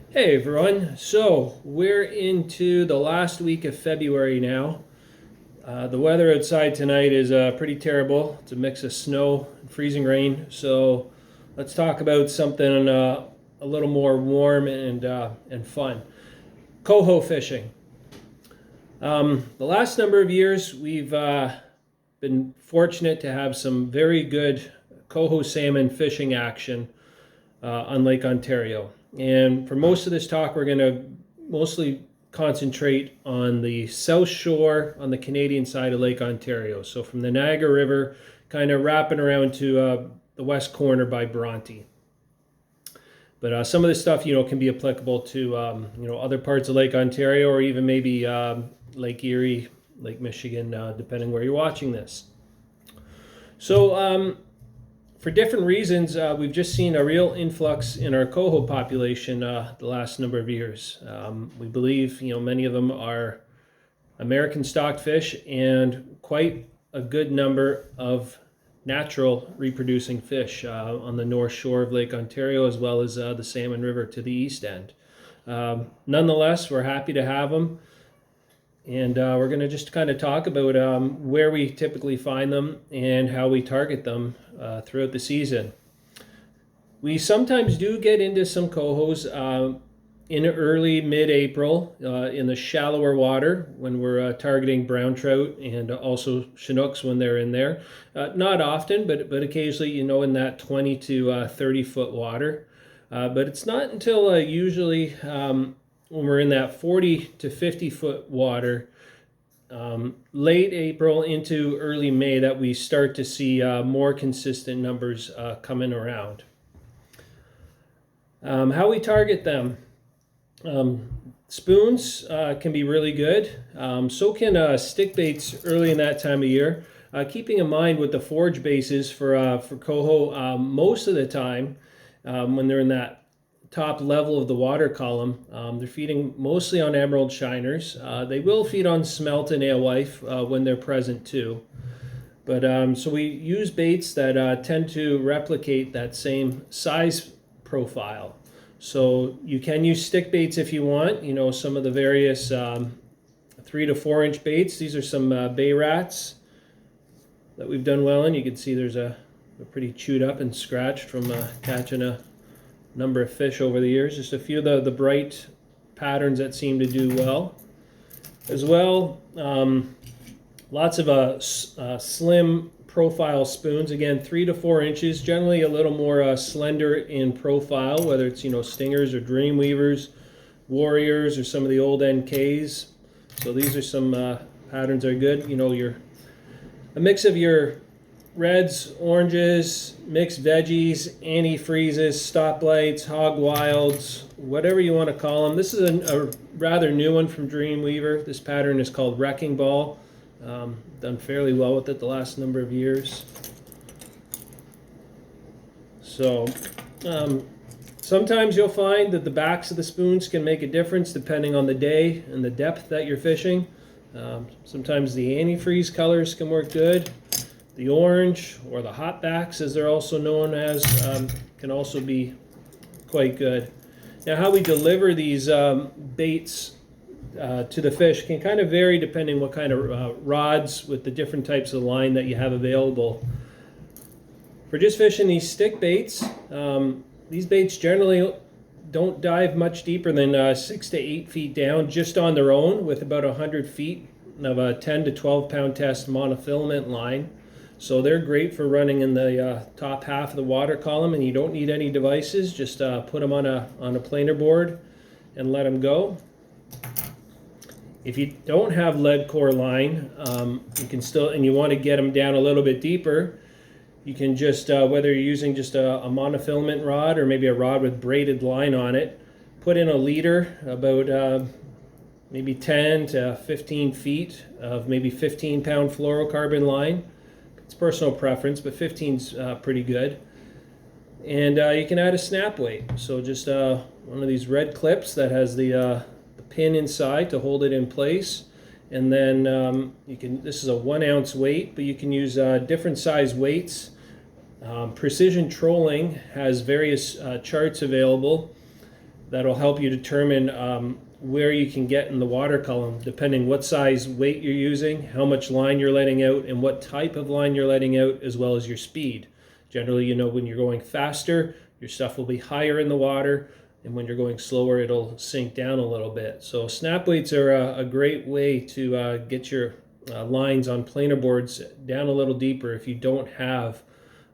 Hey everyone, so we're into the last week of February now. The weather outside tonight is pretty terrible. It's a mix of snow and freezing rain. So let's talk about something a little more warm and fun. Coho fishing. The last number of years we've been fortunate to have some very good coho salmon fishing action on Lake Ontario. And for most of this talk, we're going to mostly concentrate on the south shore on the Canadian side of Lake Ontario. So from the Niagara River, kind of wrapping around to the west corner by Bronte. But some of this stuff, can be applicable to, other parts of Lake Ontario or even maybe Lake Erie, Lake Michigan, depending where you're watching this. So for different reasons, we've just seen a real influx in our coho population the last number of years. We believe, many of them are American stocked fish and quite a good number of natural reproducing fish on the north shore of Lake Ontario, as well as the Salmon River to the east end. Nonetheless, we're happy to have them. And we're going to just kind of talk about where we typically find them and how we target them throughout the season. We sometimes do get into some cohos in early mid-April in the shallower water when we're targeting brown trout and also Chinooks when they're in there. Not often, but occasionally, in that 20 to 30 foot water. But it's not until usually when we're in that 40 to 50 foot water, late April into early May, that we start to see more consistent numbers coming around. How we target them. Spoons can be really good. So can stick baits early in that time of year. Keeping in mind with the forage bases for coho, most of the time when they're in that top level of the water column, they're feeding mostly on emerald shiners. They will feed on smelt and alewife when they're present too. But so we use baits that tend to replicate that same size profile. So you can use stick baits if you want. Some of the various 3 to 4 inch baits. These are some bay rats that we've done well in. You can see there's they're pretty chewed up and scratched from catching a number of fish over the years. Just a few of the bright patterns that seem to do well. As well, lots of slim profile spoons. Again, 3 to 4 inches, generally a little more slender in profile, whether it's stingers or dreamweavers, warriors, or some of the old NKs. So these are some patterns that are good. A mix of your reds, oranges, mixed veggies, antifreezes, stoplights, hog wilds, whatever you want to call them. This is a rather new one from Dreamweaver. This pattern is called Wrecking Ball. Done fairly well with it the last number of years. So sometimes you'll find that the backs of the spoons can make a difference depending on the day and the depth that you're fishing. Sometimes the antifreeze colors can work good. The orange, or the hot backs as they're also known as, can also be quite good. Now, how we deliver these baits to the fish can kind of vary depending what kind of rods with the different types of line that you have available. For just fishing these stick baits, these baits generally don't dive much deeper than 6 to 8 feet down just on their own, with about 100 feet of a 10 to 12 pound test monofilament line. So they're great for running in the top half of the water column, and you don't need any devices. Just put them on a planer board and let them go. If you don't have lead core line, you can still, and you want to get them down a little bit deeper, you can just, whether you're using just a monofilament rod or maybe a rod with braided line on it, put in a leader about maybe 10 to 15 feet of maybe 15 pound fluorocarbon line. It's personal preference, but 15's pretty good. And you can add a snap weight. So just one of these red clips that has the pin inside to hold it in place. And then this is a 1 ounce weight, but you can use different size weights. Precision Trolling has various charts available that'll help you determine where you can get in the water column, depending what size weight you're using, how much line you're letting out, and what type of line you're letting out, as well as your speed. Generally, you know, when you're going faster, your stuff will be higher in the water, and when you're going slower, it'll sink down a little bit. So snap weights are a great way to get your lines on planer boards down a little deeper if you don't have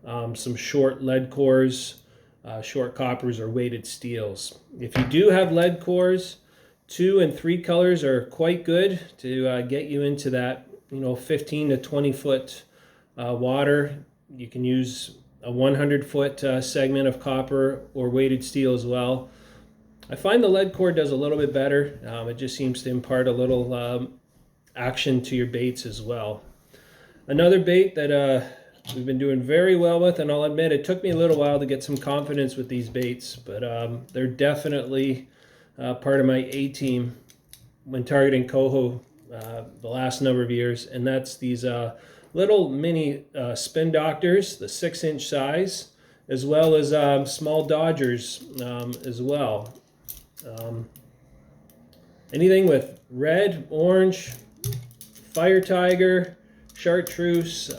some short lead cores, short coppers, or weighted steels. If you do have lead cores, 2 and 3 colors are quite good to get you into that, you know, 15 to 20 foot water. You can use a 100-foot segment of copper or weighted steel as well. I find the lead core does a little bit better. It just seems to impart a little action to your baits as well. Another bait that we've been doing very well with, and I'll admit it took me a little while to get some confidence with these baits, but they're definitely part of my A-team when targeting coho the last number of years, and that's these little mini spin doctors, the 6-inch size, as well as small dodgers as well. Anything with red, orange, fire tiger, chartreuse,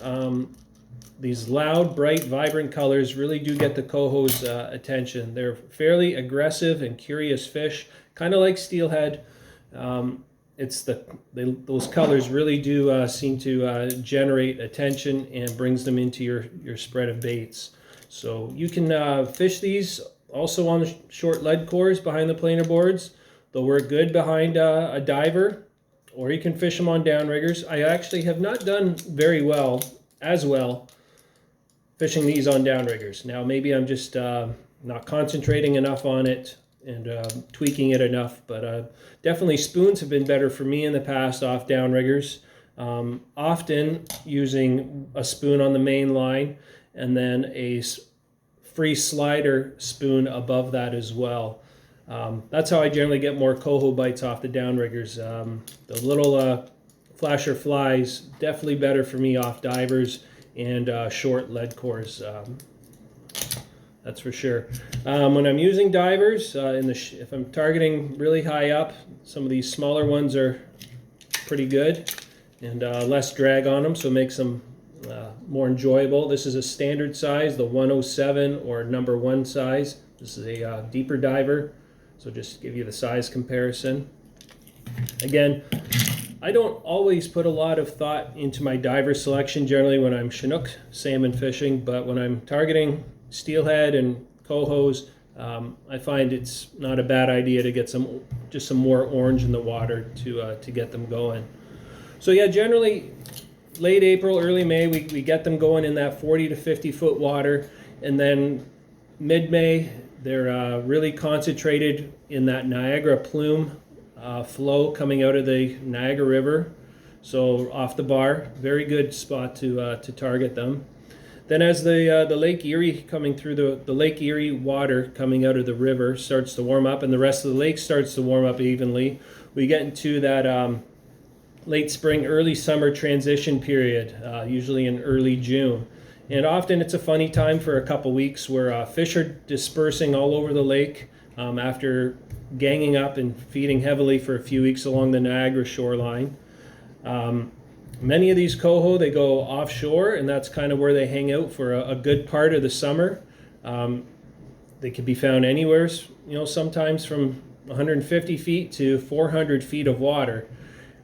these loud, bright, vibrant colors really do get the coho's attention. They're fairly aggressive and curious fish, kind of like steelhead. Those colors really do seem to generate attention and brings them into your spread of baits. So you can fish these also on the short lead cores behind the planer boards. They'll work good behind a diver, or you can fish them on downriggers. I actually have not done very well, fishing these on downriggers. Now maybe I'm just not concentrating enough on it and tweaking it enough, but definitely spoons have been better for me in the past off downriggers. Often using a spoon on the main line and then a free slider spoon above that as well. That's how I generally get more coho bites off the downriggers. The little flasher flies, definitely better for me off divers and short lead cores. That's for sure. When I'm using divers, if I'm targeting really high up, some of these smaller ones are pretty good and less drag on them, so it makes them more enjoyable. This is a standard size, the 107 or number 1 size. This is a deeper diver, so just to give you the size comparison. Again, I don't always put a lot of thought into my diver selection generally when I'm Chinook salmon fishing, but when I'm targeting steelhead and cohos, I find it's not a bad idea to get just some more orange in the water to get them going. So yeah, generally late April, early May, we get them going in that 40 to 50 foot water, and then mid-May they're really concentrated in that Niagara plume flow coming out of the Niagara River. So off the bar, very good spot to target them. Then as the Lake Erie coming through the Lake Erie water coming out of the river starts to warm up and the rest of the lake starts to warm up evenly, we get into that late spring, early summer transition period, usually in early June. And often it's a funny time for a couple weeks where fish are dispersing all over the lake after ganging up and feeding heavily for a few weeks along the Niagara shoreline. Many of these coho, they go offshore, and that's kind of where they hang out for a good part of the summer. They can be found anywhere, sometimes from 150 feet to 400 feet of water.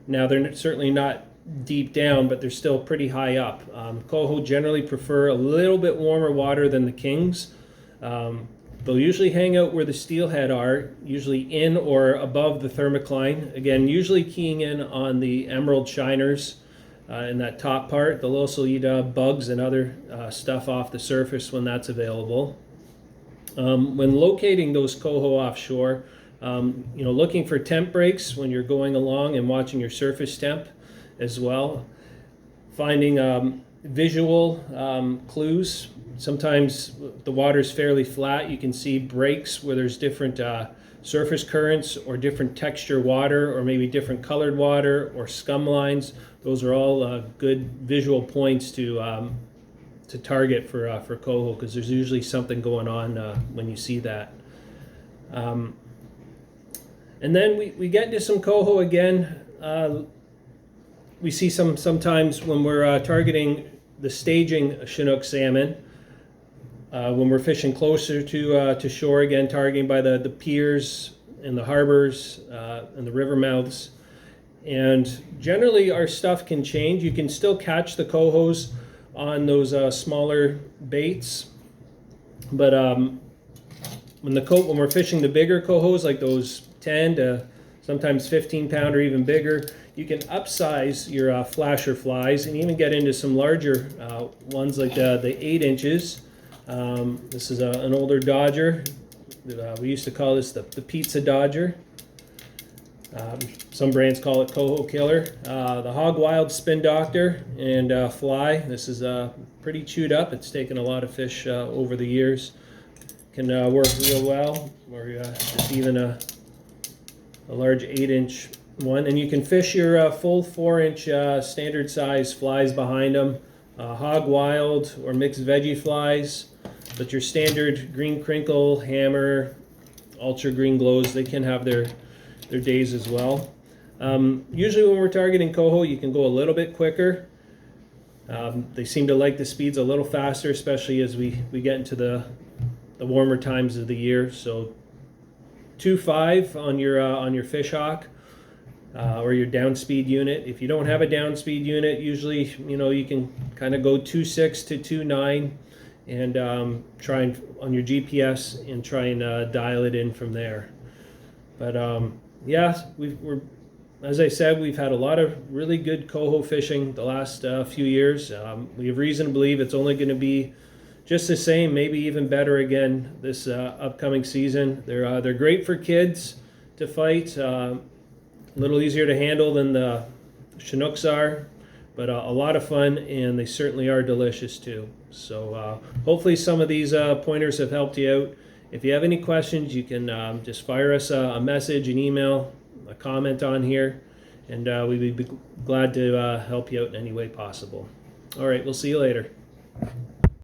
Now, they're certainly not deep down, but they're still pretty high up. Coho generally prefer a little bit warmer water than the kings. They'll usually hang out where the steelhead are, usually in or above the thermocline. Again, usually keying in on the emerald shiners in that top part. They'll also eat bugs and other stuff off the surface when that's available. When locating those coho offshore, looking for temp breaks when you're going along and watching your surface temp as well. Finding visual clues. Sometimes the water's fairly flat. You can see breaks where there's different surface currents or different texture water or maybe different colored water or scum lines. Those are all good visual points to target for coho because there's usually something going on when you see that. And then we get into some coho again. We see sometimes when we're targeting the staging Chinook salmon, when we're fishing closer to shore, again targeting by the piers and the harbors and the river mouths. And generally our stuff can change. You can still catch the cohos on those smaller baits, but when we're fishing the bigger cohos, like those 10 to sometimes 15-pound or even bigger, you can upsize your flasher flies and even get into some larger ones like the 8 inches. This is an older Dodger. We used to call this the Pizza Dodger. Some brands call it Coho Killer. The Hog Wild Spin Doctor and Fly. This is pretty chewed up. It's taken a lot of fish over the years. Can work real well, or just even a large 8-inch one. And you can fish your full 4-inch standard size flies behind them. Hog Wild or mixed veggie flies. But your standard green crinkle, hammer, ultra green glows, they can have their days as well. Usually when we're targeting coho, you can go a little bit quicker. They seem to like the speeds a little faster, especially as we get into the warmer times of the year. So 2.5 on your fish hawk or your down speed unit. If you don't have a down speed unit, usually you can kind of go 2.6 to 2.9 and try and on your GPS and try and dial it in from there. But yeah, we're as I said, we've had a lot of really good coho fishing the last few years. We have reason to believe it's only going to be just the same, maybe even better again this upcoming season. They're great for kids to fight. A little easier to handle than the Chinooks are, but a lot of fun, and they certainly are delicious too. So hopefully some of these pointers have helped you out. If you have any questions, you can just fire us a message, an email, a comment on here, and we'd be glad to help you out in any way possible. All right, we'll see you later.